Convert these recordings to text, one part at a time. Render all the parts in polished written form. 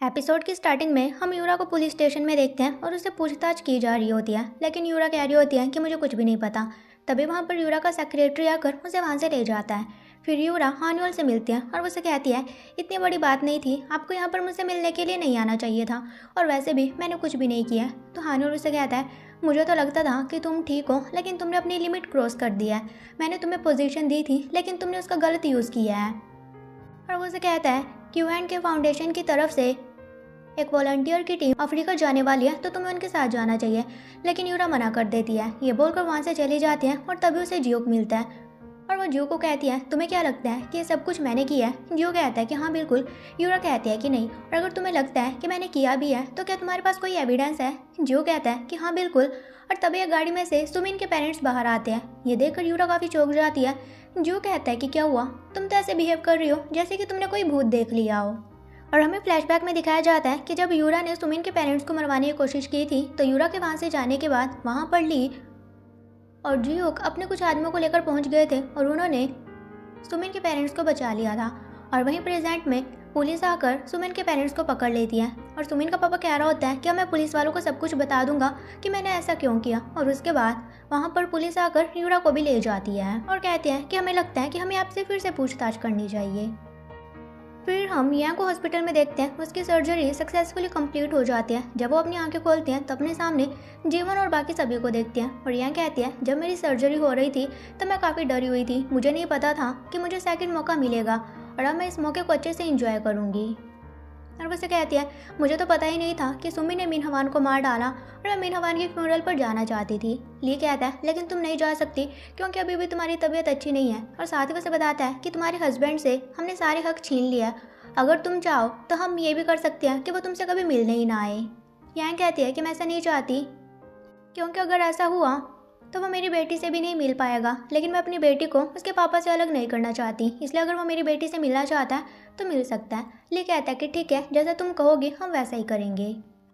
Episode की starting में हम यूरा को पुलिस स्टेशन में देखते हैं और उससे पूछताछ की जा रही होती है, लेकिन यूरा कह रही होती है कि मुझे कुछ भी नहीं पता। तभी वहाँ पर यूरा का सेक्रेटरी आकर उसे वहाँ से ले जाता है। फिर यूरा हानुअल से मिलती है और उसे कहती है, इतनी बड़ी बात नहीं थी, आपको यहाँ पर मुझसे मिलने के लिए नहीं आना चाहिए था, और वैसे भी मैंने कुछ भी नहीं किया। तो हानुअल उसे कहता है, मुझे तो लगता था कि तुम ठीक हो, लेकिन तुमने अपनी लिमिट क्रॉस कर दिया है। मैंने तुम्हें पोजीशन दी थी, लेकिन तुमने उसका गलत यूज़ किया है। और वो उसे कहता है, क्यूएंड के फाउंडेशन की तरफ से एक वॉलंटियर की टीम अफ्रीका जाने वाली है, तो तुम्हें उनके साथ जाना चाहिए। लेकिन यूरा मना कर देती है। ये बोलकर वहाँ से चली जाती है और तभी उसे जियोक मिलता है और वो जियो को कहती है, तुम्हें क्या लगता है कि ये सब कुछ मैंने किया है? जियो कहता है कि हाँ बिल्कुल। यूरा कहती है कि नहीं, और अगर तुम्हें लगता है कि मैंने किया भी है तो क्या तुम्हारे पास कोई एविडेंस है? जियो कहता है कि हाँ बिल्कुल। और तभी एक गाड़ी में से सुमिन के पेरेंट्स बाहर आते हैं। ये देखकर यूरा काफ़ी चौंक जाती है। जियो कहता है कि क्या हुआ, तुम तो ऐसे बिहेव कर रही हो जैसे कि तुमने कोई भूत देख लिया हो। और हमें फ्लैशबैक में दिखाया जाता है कि जब यूरा ने सुमिन के पेरेंट्स को मरवाने की कोशिश की थी, तो यूरा के वहाँ से जाने के बाद वहाँ पर ली और जियोक अपने कुछ आदमियों को लेकर पहुँच गए थे और उन्होंने सुमिन के पेरेंट्स को बचा लिया था। और वहीं प्रेजेंट में पुलिस आकर सुमिन के पेरेंट्स को पकड़ लेती है और सुमिन का पापा कह रहा होता है कि मैं पुलिस वालों को सब कुछ बता दूंगा कि मैंने ऐसा क्यों किया। और उसके बाद वहाँ पर पुलिस आकर यूरा को भी ले जाती है और कहते हैं कि हमें लगता है कि हमें आपसे फिर से पूछताछ करनी चाहिए। फिर हम यहाँ को हॉस्पिटल में देखते हैं। उसकी सर्जरी सक्सेसफुली कंप्लीट हो जाती है। जब वो अपनी आंखें खोलती हैं तो अपने सामने जीवन और बाकी सभी को देखते हैं। और यहाँ कहती है, जब मेरी सर्जरी हो रही थी तो मैं काफ़ी डरी हुई थी, मुझे नहीं पता था कि मुझे सेकंड मौका मिलेगा और अब मैं इस मौके को अच्छे से इंजॉय करूँगी। और वैसे कहती है, मुझे तो पता ही नहीं था कि सुमी ने मीन हवान को मार डाला और मैं मीन हवान के फ्यूनरल पर जाना चाहती थी। ली कहता है, लेकिन तुम नहीं जा सकती क्योंकि अभी भी तुम्हारी तबीयत अच्छी नहीं है। और साथ ही वैसे बताता है कि तुम्हारे हस्बैंड से हमने सारे हक छीन लिया। अगर तुम चाहो तो हम ये भी कर सकते हैं कि वो तुमसे कभी मिलने ही ना आए। यहाँ कहती है कि मैं ऐसा नहीं चाहती, क्योंकि अगर ऐसा हुआ तो वो मेरी बेटी से भी नहीं मिल पाएगा, लेकिन मैं अपनी बेटी को उसके पापा से अलग नहीं करना चाहती, इसलिए अगर वो मेरी बेटी से मिलना चाहता है तो मिल सकता है। ली कहता है कि ठीक है, जैसा तुम कहोगे हम वैसा ही करेंगे।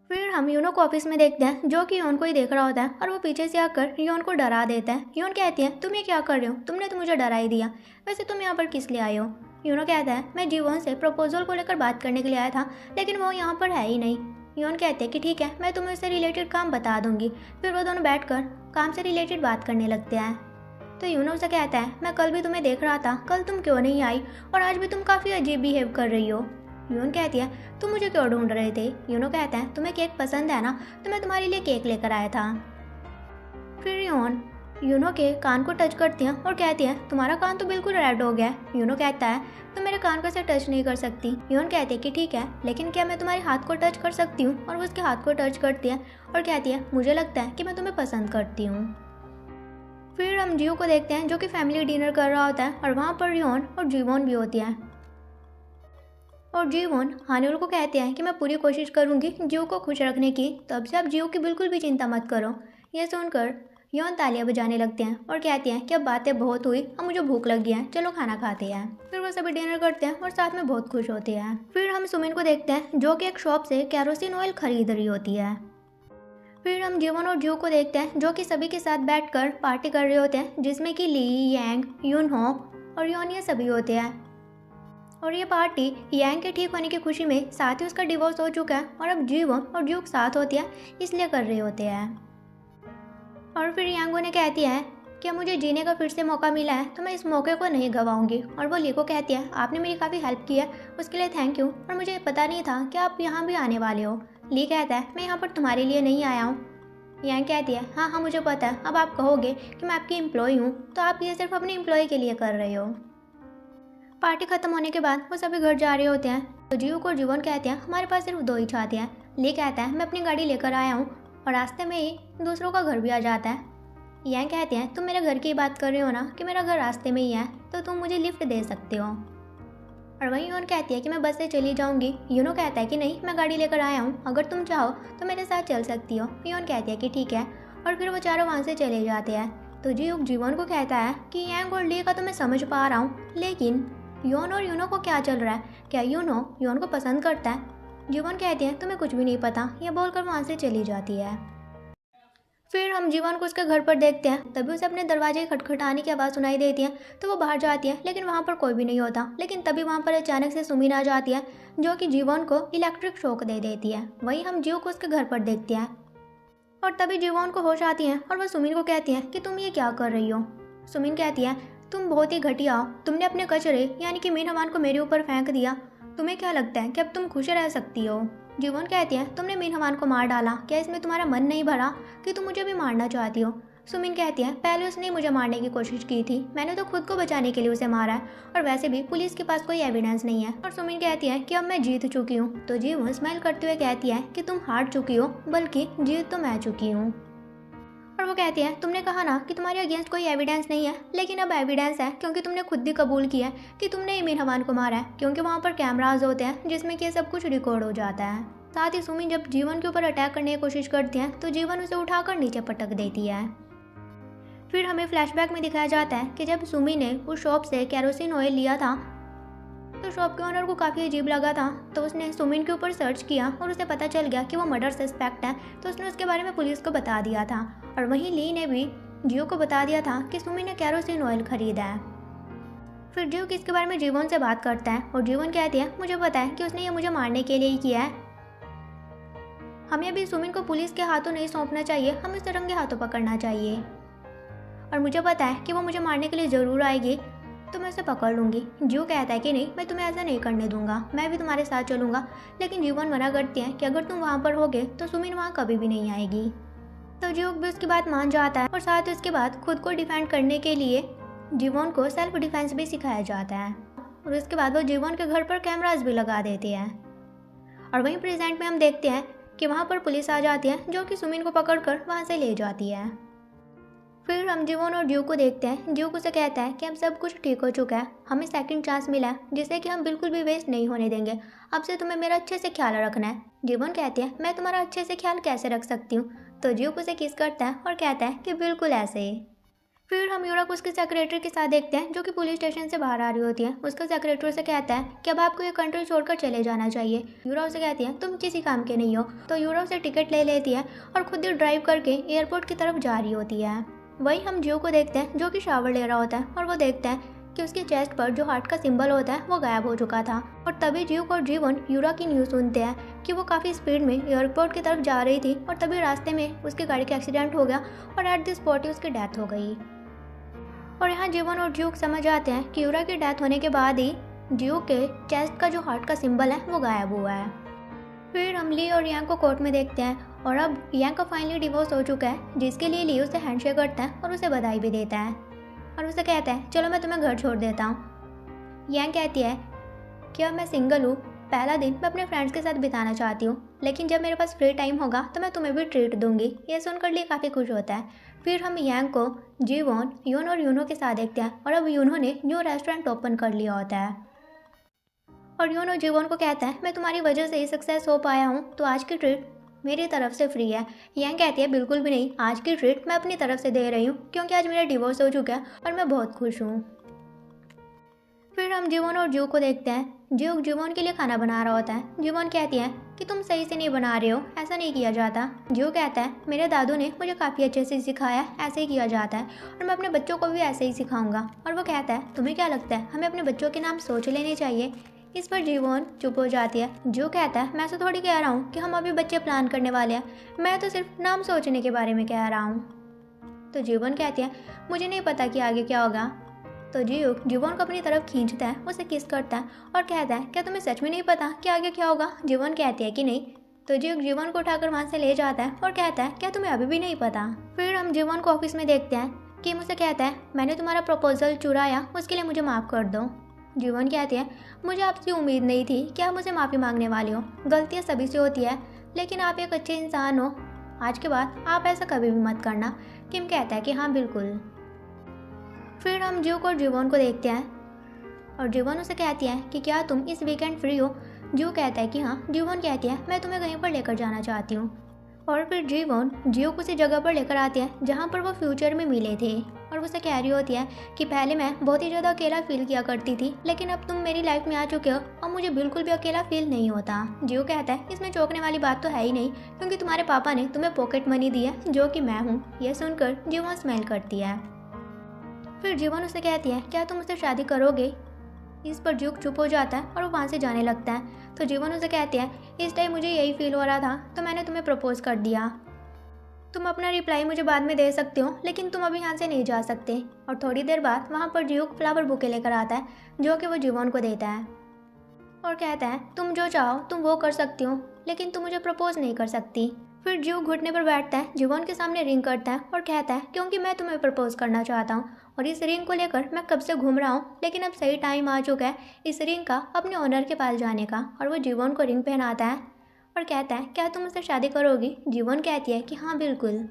फिर हम यूनो को ऑफिस में देखते हैं, जो कि योन को ही देख रहा होता है और वो पीछे से आकर योन को डरा देता है। योन कहती है, तुम ये क्या कर रहे हो, तुमने तो मुझे डरा ही दिया, वैसे तुम यहाँ पर किस लिए आए हो? यूनो कहता है, मैं जीवन से प्रपोजल को लेकर बात करने के लिए आया था, लेकिन वो यहाँ पर है ही नहीं। योन कहते हैं कि ठीक है, मैं तुम्हें उससे रिलेटेड काम बता दूंगी। फिर वो दोनों बैठकर काम से रिलेटेड बात करने लगते हैं। तो यूनो से कहता है, मैं कल भी तुम्हें देख रहा था, कल तुम क्यों नहीं आई और आज भी तुम काफ़ी अजीब बिहेव कर रही हो। यून कहती है, तुम मुझे क्यों ढूंढ रहे थे? यूनो कहता है, तुम्हें केक पसंद है ना, तो मैं तुम्हारे लिए केक लेकर आया था। फिर यूनो के कान को टच करती है और कहती है, तुम्हारा कान तो बिल्कुल रेड हो गया है। यूनो कहता है, तुम मेरे कान को से टच नहीं कर सकती। यून कहती है कि ठीक है, लेकिन क्या मैं तुम्हारे हाथ को टच कर सकती हूँ? और वो उसके हाथ को टच करती है और कहती है, मुझे लगता है कि मैं तुम्हें पसंद करती हूँ। फिर हम जियो को देखते हैं, जो कि फैमिली डिनर कर रहा होता है और वहाँ पर योन और जीवोन भी होती है। और जीवोन हानुअल को कहते हैं कि मैं पूरी कोशिश करूँगी जियो को खुश रखने की, तब से आप जियो की बिल्कुल भी चिंता मत करो। यह सुनकर योन तालियां बजाने लगते हैं और कहते हैं कि अब बातें बहुत हुई, अब मुझे भूख लगी है, चलो खाना खाते हैं। फिर वो सभी डिनर करते हैं और साथ में बहुत खुश होते हैं। फिर हम सुमिन को देखते हैं, जो कि एक शॉप से कैरोसिन ऑयल खरीद रही होती है। फिर हम जीवन और जियो को देखते हैं, जो कि सभी के साथ बैठकर पार्टी कर रहे होते हैं, जिसमें कि ली, यांग, यूनहो और योन ये सभी होते हैं। और ये पार्टी यांग के ठीक होने की खुशी में, साथ ही उसका डिवोर्स हो चुका है और अब जीवन और जियो साथ होती है, इसलिए कर रहे होते हैं। और फिर यांग उन्हें कहती है कि मुझे जीने का फिर से मौका मिला है तो मैं इस मौके को नहीं गंवाऊंगी। और वो ली को कहती है, आपने मेरी काफ़ी हेल्प की है, उसके लिए थैंक यू, और मुझे पता नहीं था कि आप यहाँ भी आने वाले हो। ली कहता है, मैं यहाँ पर तुम्हारे लिए नहीं आया हूँ। यांग कहती है, हाँ हाँ मुझे पता है, अब आप कहोगे कि मैं आपकी एम्प्लॉय हूँ, तो आप ये सिर्फ अपने एम्प्लॉय के लिए कर रहे हो। पार्टी खत्म होने के बाद वो सभी घर जा रहे होते हैं, तो जियो को जीवन कहते हैं, हमारे पास सिर्फ 2 ही छाते हैं। ली कहता है, मैं अपनी गाड़ी लेकर आया हूँ, और रास्ते में ही दूसरों का घर भी आ जाता है। यहाँ कहते हैं, तुम मेरे घर की बात कर रहे हो ना कि मेरा घर रास्ते में ही है, तो तुम मुझे लिफ्ट दे सकते हो। और वहीं योन कहती है कि मैं बस से चली जाऊंगी। यूनो कहता है कि नहीं, मैं गाड़ी लेकर आया हूँ, अगर तुम चाहो तो मेरे साथ चल सकती हो। योन कहती है कि ठीक है, और फिर वो चारों वहाँ से चले जाते हैं। तो जियो जीवन को कहता है कि यांग और ली का तो मैं समझ पा रहा हूँ, लेकिन योन और यूनो को क्या चल रहा है, क्या यूनो योन को पसंद करता है? जीवन कहती है, तुम्हें कुछ भी नहीं पता, ये बोलकर वहाँ से चली जाती है। फिर हम जीवन को उसके घर पर देखते हैं। तभी उसे अपने दरवाजे की खटखटाने की आवाज़ सुनाई देती है, तो वो बाहर जाती है, लेकिन वहाँ पर कोई भी नहीं होता। लेकिन तभी वहाँ पर अचानक से सुमिन आ जाती है, जो कि जीवन को इलेक्ट्रिक शॉक दे देती है। वहीं हम जीव को उसके घर पर देखते हैं और तभी जीवन को होश आती है और वह सुमिन को कहती है कि तुम ये क्या कर रही हो। सुमिन कहती है, तुम बहुत ही घटिया हो, तुमने अपने कचरे यानी कि मीन हवान को मेरे ऊपर फेंक दिया। तुम्हें क्या लगता है कि अब तुम खुश रह सकती हो। जीवन कहती है, तुमने मीन हवान को मार डाला, क्या इसमें तुम्हारा मन नहीं भरा कि तुम मुझे भी मारना चाहती हो। सुमिन कहती है, पहले उसने मुझे मारने की कोशिश की थी, मैंने तो खुद को बचाने के लिए उसे मारा है, और वैसे भी पुलिस के पास कोई एविडेंस नहीं है। और सुमिन कहती है कि अब मैं जीत चुकी हूँ। तो जीवन स्माइल करते हुए कहती है कि तुम हार चुकी हो, बल्कि जीत तो मैं चुकी हूँ। और वो कहती है, तुमने कहा ना कि तुम्हारे अगेंस्ट कोई एविडेंस नहीं है, लेकिन अब एविडेंस है, क्योंकि तुमने खुद भी कबूल किया है कि तुमने मीन हवान को मारा है, क्योंकि वहाँ पर कैमराज होते हैं जिसमें कि सब कुछ रिकॉर्ड हो जाता है। साथ ही सुमिन जब जीवन के ऊपर अटैक करने की कोशिश करती है तो जीवन उसे उठाकर नीचे पटक देती है। फिर हमें फ्लैशबैक में दिखाया जाता है कि जब सुमिन ने उस शॉप से केरोसिन ऑयल लिया था तो शॉप के ओनर को काफ़ी अजीब लगा था, तो उसने सुमिन के ऊपर सर्च किया और उसे पता चल गया कि वो मर्डर सस्पेक्ट है, तो उसने उसके बारे में पुलिस को बता दिया था। और वहीं ली ने भी जियो को बता दिया था कि सुमिन ने केरोसिन ऑयल खरीदा है। फिर जियो इसके बारे में जीवन से बात करता है और जीवन कहती है, मुझे पता है कि उसने ये मुझे मारने के लिए ही किया है, हमें अभी सुमिन को पुलिस के हाथों नहीं सौंपना चाहिए, हमें उसे रंगे हाथों पकड़ना चाहिए, और मुझे पता है कि वो मुझे मारने के लिए ज़रूर आएगी, तो मैं उसे पकड़ लूँगी। जियो कहता है कि नहीं, मैं तुम्हें ऐसा नहीं करने दूंगा, मैं भी तुम्हारे साथ चलूँगा। लेकिन जीवन मना करती है कि अगर तुम वहाँ पर होगे तो सुमिन वहाँ कभी भी नहीं आएगी। तो जियो भी उसकी बात मान जाता है और साथ ही उसके बाद खुद को डिफेंड करने के लिए जीवन को सेल्फ डिफेंस भी सिखाया जाता है। और उसके बाद वो जीवन के घर पर कैमराज भी लगा देते हैं। और वहीं प्रेजेंट में हम देखते हैं कि वहाँ पर पुलिस आ जाती है, जो कि सुमिन को पकड़कर वहाँ से ले जाती है। फिर हम जीवन और जियो को देखते हैं। जियो उसे कहता है कि अब सब कुछ ठीक हो चुका है, हमें सेकंड चांस मिला है, जिसे कि हम बिल्कुल भी वेस्ट नहीं होने देंगे। अब से तुम्हें मेरा अच्छे से ख्याल रखना है। जीवन कहती है, मैं तुम्हारा अच्छे से ख्याल कैसे रख सकती हूँ। तो जियो उसे किस करता है और कहता है कि बिल्कुल ऐसे ही। फिर हम यूरा को उसके सेक्रेटरी के साथ देखते हैं, जो कि पुलिस स्टेशन से बाहर आ रही होती है। उसका सेक्रेटरी से कहता है कि अब आपको ये कंट्री छोड़कर चले जाना चाहिए। यूरा उसे कहती है, तुम किसी काम के नहीं हो। तो यूरा उसे टिकट ले लेती है और खुद ही ड्राइव करके एयरपोर्ट की तरफ जा रही होती है। वहीं हम जियो को देखते हैं, जो कि शावर ले रहा होता है, और वो देखते हैं कि उसकी चेस्ट पर जो हार्ट का सिंबल होता है वो गायब हो चुका था। और तभी जियो और जीवन यूरा की न्यूज़ सुनते हैं कि वो काफ़ी स्पीड में एयरपोर्ट की तरफ जा रही थी, और तभी रास्ते में उसकी गाड़ी का एक्सीडेंट हो गया और एट द स्पॉट ही उसकी डेथ हो गई। और यहाँ जीवन और जियो समझ आते हैं कि यूरा की डेथ होने के बाद ही जियो के चेस्ट का जो हार्ट का सिंबल है वो गायब हुआ है। फिर हम ली और यांग को कोर्ट में देखते हैं, और अब यांग का फाइनली डिवोर्स हो चुका है, जिसके लिए ली उसे हैंडशेक करता है और उसे बधाई भी देता है और उसे कहता है, चलो मैं तुम्हें घर छोड़ देता हूँ। यांग कहती है कि अब मैं सिंगल हूँ, पहला दिन मैं अपने फ्रेंड्स के साथ बिताना चाहती हूँ, लेकिन जब मेरे पास फ्री टाइम होगा तो मैं तुम्हें भी ट्रीट दूंगी। ये सुनकर ली काफ़ी खुश होता है। फिर हम यांग को जीवन, यून और यूनो के साथ देखते हैं, और अब यूनो ने न्यू रेस्टोरेंट ओपन कर लिया होता है। और यूनो जीवन को कहता है, मैं तुम्हारी वजह से ही सक्सेस हो पाया हूँ, तो आज की ट्रीट मेरी तरफ से फ्री है। यांग कहती है, बिल्कुल भी नहीं, आज की ट्रीट मैं अपनी तरफ से दे रही हूँ, क्योंकि आज मेरा डिवोर्स हो चुका है और मैं बहुत खुश हूँ। फिर हम जीवन और जियो को देखते हैं। जियो जीवन के लिए खाना बना रहा होता है। जीवन कहती है कि तुम सही से नहीं बना रहे हो, ऐसा नहीं किया जाता। जियो कहता है, मेरे दादू ने मुझे काफ़ी अच्छे से सिखाया, ऐसे ही किया जाता है, और मैं अपने बच्चों को भी ऐसे ही सिखाऊंगा। और वो कहता है, तुम्हें क्या लगता है, हमें अपने बच्चों के नाम सोच लेने चाहिए। इस पर जीवन चुप हो जाती है। जो कहता है, मैं तो थोड़ी कह रहा हूँ कि हम अभी बच्चे प्लान करने वाले हैं, मैं तो सिर्फ नाम सोचने के बारे में कह रहा हूँ। तो जीवन कहती है, मुझे नहीं पता कि आगे क्या होगा। तो जियो जीवन को अपनी तरफ खींचता है, उसे किस करता है और कहता है, क्या तुम्हें सच में नहीं पता कि आगे क्या होगा। जीवन कहती है कि नहीं। तो जियो जीवन को उठाकर वहाँ से ले जाता है और कहता है, क्या तुम्हें अभी भी नहीं पता। फिर हम जीवन को ऑफिस में देखते हैं कि मुझसे कहता है, मैंने तुम्हारा प्रपोजल चुराया, उसके लिए मुझे माफ़ कर दो। जीवन कहती है, मुझे आपसे उम्मीद नहीं थी कि आप मुझे माफ़ी मांगने वाले हो, गलतियाँ सभी से होती है, लेकिन आप एक अच्छे इंसान हो, आज के बाद आप ऐसा कभी भी मत करना। किम कहता है कि हाँ बिल्कुल। फिर हम जियो और जीवन को देखते हैं, और जीवन उसे कहती है कि क्या तुम इस वीकेंड फ्री हो। जियो कहता है कि हाँ। जीवन कहती है, मैं तुम्हें कहीं पर लेकर जाना चाहती हूँ। और फिर जीवन जियो को उसी जगह पर लेकर आते हैं जहाँ पर वो फ्यूचर में मिले थे, और उसे कह रही होती है कि पहले मैं बहुत ही ज़्यादा अकेला फील किया करती थी, लेकिन अब तुम मेरी लाइफ में आ चुके हो और मुझे बिल्कुल भी अकेला फील नहीं होता। जियो कहता है इसमें चौंकने वाली बात तो है ही नहीं, क्योंकि तुम्हारे पापा ने तुम्हें पॉकेट मनी दी है जो कि मैं हूँ। यह सुनकर जीवन स्माइल करती है। फिर जीवन उसे कहती है क्या तुम मुझसे शादी करोगे। इस पर जुक चुप हो जाता है और वो वहाँ से जाने लगता है। तो जीवन उसे कहती है इस टाइम मुझे यही फील हो रहा था तो मैंने तुम्हें प्रपोज कर दिया। तुम अपना रिप्लाई मुझे बाद में दे सकते हो, लेकिन तुम अभी यहाँ से नहीं जा सकते। और थोड़ी देर बाद वहाँ पर जियूक फ्लावर बुके लेकर आता है जो कि वो जीवन को देता है और कहता है तुम जो चाहो तुम वो कर सकती हो, लेकिन तुम मुझे प्रपोज नहीं कर सकती। फिर जियो घुटने पर बैठता है, जीवन के सामने रिंग करता है और कहता है क्योंकि मैं तुम्हें प्रपोज करना चाहता हूँ और इस रिंग को लेकर मैं कब से घूम रहा हूँ, लेकिन अब सही टाइम आ चुका है इस रिंग का अपने ओनर के पास जाने का। और वो जीवन को रिंग पहनाता है और कहता है क्या तुम मुझसे शादी करोगी। जीवन कहती है कि हाँ बिल्कुल।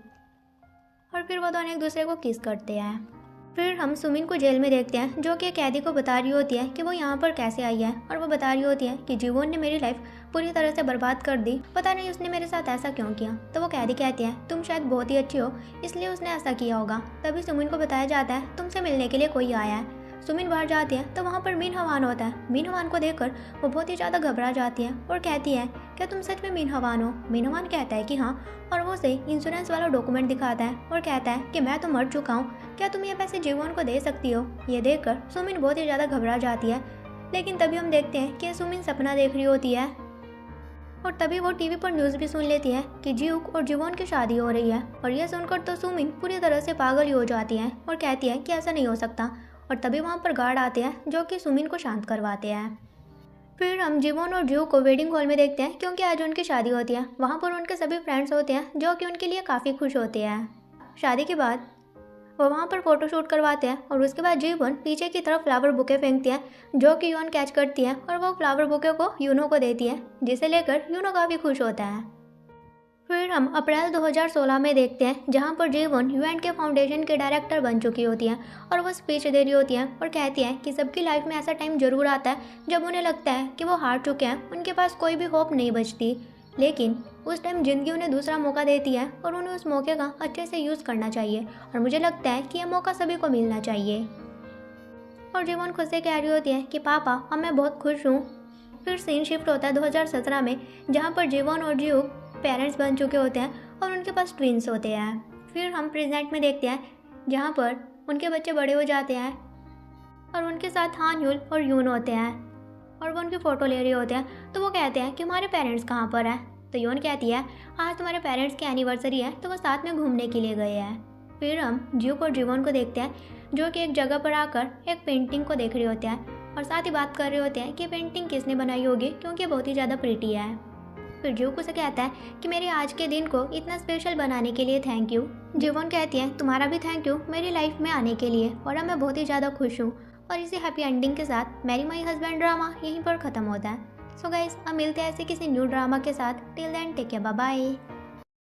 और फिर वो दोनों एक दूसरे को किस करते हैं। फिर हम सुमिन को जेल में देखते हैं जो कि एक कैदी को बता रही होती है कि वो यहाँ पर कैसे आई है। और वो बता रही होती है कि जीवन ने मेरी लाइफ पूरी तरह से बर्बाद कर दी, पता नहीं उसने मेरे साथ ऐसा क्यों किया। तो वो कैदी कहती है तुम शायद बहुत ही अच्छी हो इसलिए उसने ऐसा किया होगा। तभी सुमिन को बताया जाता है तुमसे मिलने के लिए कोई आया है। सुमिन बाहर जाती है तो वहाँ पर मीन हवान होता है। मीन हवान को देखकर वो बहुत ही ज़्यादा घबरा जाती है और कहती है क्या तुम सच में मीन हवान हो। मीन हवान कहता है कि हाँ और वो उसे इंश्योरेंस वाला डॉक्यूमेंट दिखाता है और कहता है कि मैं तो मर चुका हूँ, क्या तुम ये पैसे जीवन को दे सकती हो। ये देखकर सुमिन बहुत ही ज़्यादा घबरा जाती है, लेकिन तभी हम देखते हैं कि सुमिन सपना देख रही होती है और तभी वो टीवी पर न्यूज़ भी सुन लेती है कि जियूक और जीवन की शादी हो रही है। और यह सुनकर तो सुमिन पूरी तरह से पागल ही हो जाती है और कहती है कि ऐसा नहीं हो सकता। और तभी वहाँ पर गार्ड आते हैं जो कि सुमिन को शांत करवाते हैं। फिर हम जीवन और जियो को वेडिंग हॉल में देखते हैं क्योंकि आज उनकी शादी होती है। वहाँ पर उनके सभी फ्रेंड्स होते हैं जो कि उनके लिए काफ़ी खुश होते हैं। शादी के बाद वो वहाँ पर फोटोशूट करवाते हैं और उसके बाद जीवन पीछे की तरफ फ्लावर बुके फेंकती है जो कि यून कैच करती है और वो फ्लावर बुके को यूनो को देती है, जिसे लेकर यूनो काफ़ी खुश होता है। फिर हम अप्रैल 2016 में देखते हैं जहां पर जीवन यूएन के फाउंडेशन के डायरेक्टर बन चुकी होती हैं और वो स्पीच दे रही होती हैं और कहती हैं कि सबकी लाइफ में ऐसा टाइम ज़रूर आता है जब उन्हें लगता है कि वो हार चुके हैं, उनके पास कोई भी होप नहीं बचती, लेकिन उस टाइम ज़िंदगी उन्हें दूसरा मौका देती है और उन्हें उस मौके का अच्छे से यूज़ करना चाहिए। और मुझे लगता है कि यह मौका सभी को मिलना चाहिए। और जीवन खुद से कह रही होती है कि पापा अब मैं बहुत खुश हूँ। फिर सीन शिफ्ट होता है 2017 में जहाँ पर जीवन और जियो पेरेंट्स बन चुके होते हैं और उनके पास ट्विंस होते हैं। फिर हम प्रेजेंट में देखते हैं जहाँ पर उनके बच्चे बड़े हो जाते हैं और उनके साथ हान यूल और यून होते हैं और वो उनकी फ़ोटो ले रहे होते हैं। तो वो कहते हैं कि हमारे पेरेंट्स कहाँ पर हैं। तो यून कहती है आज तुम्हारे पेरेंट्स की एनिवर्सरी है तो वो साथ में घूमने के लिए गए हैं। फिर हम जियो और जीवन को देखते हैं जो कि एक जगह पर आकर एक पेंटिंग को देख रहे होते हैं और साथ ही बात कर रहे होते हैं कि पेंटिंग किसने बनाई होगी क्योंकि बहुत ही ज़्यादा प्रिटी है। फिर जियो उसे कहता है कि मेरे आज के दिन को इतना स्पेशल बनाने के लिए थैंक यू। जीवन कहती है तुम्हारा भी थैंक यू मेरी लाइफ में आने के लिए और अब मैं बहुत ही ज़्यादा खुश हूँ। और इसी हैप्पी एंडिंग के साथ मैरी माई हस्बैंड ड्रामा यहीं पर ख़त्म होता है। सो गाइस अब मिलते हैं ऐसे किसी न्यू ड्रामा के साथ। Till then take care, bye bye.